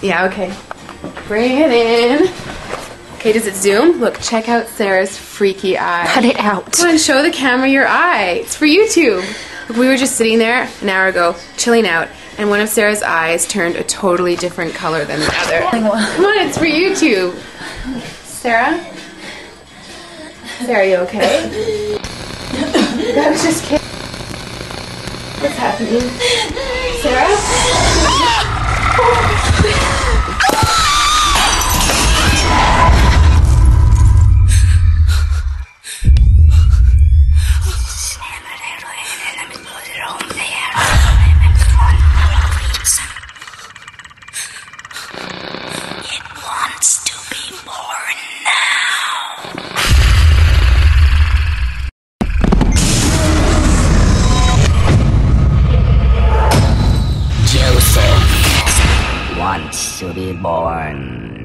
Yeah, okay. Bring it in. Okay, does it zoom? Look, check out Sarah's freaky eye. Cut it out. Come on, show the camera your eye. It's for YouTube. Look, we were just sitting there an hour ago, chilling out, and one of Sarah's eyes turned a totally different color than the other. Come on, it's for YouTube. Sarah? Sarah, you okay? I was just kidding. What's happening? Sarah? It wants to be born now. Joseph wants to be born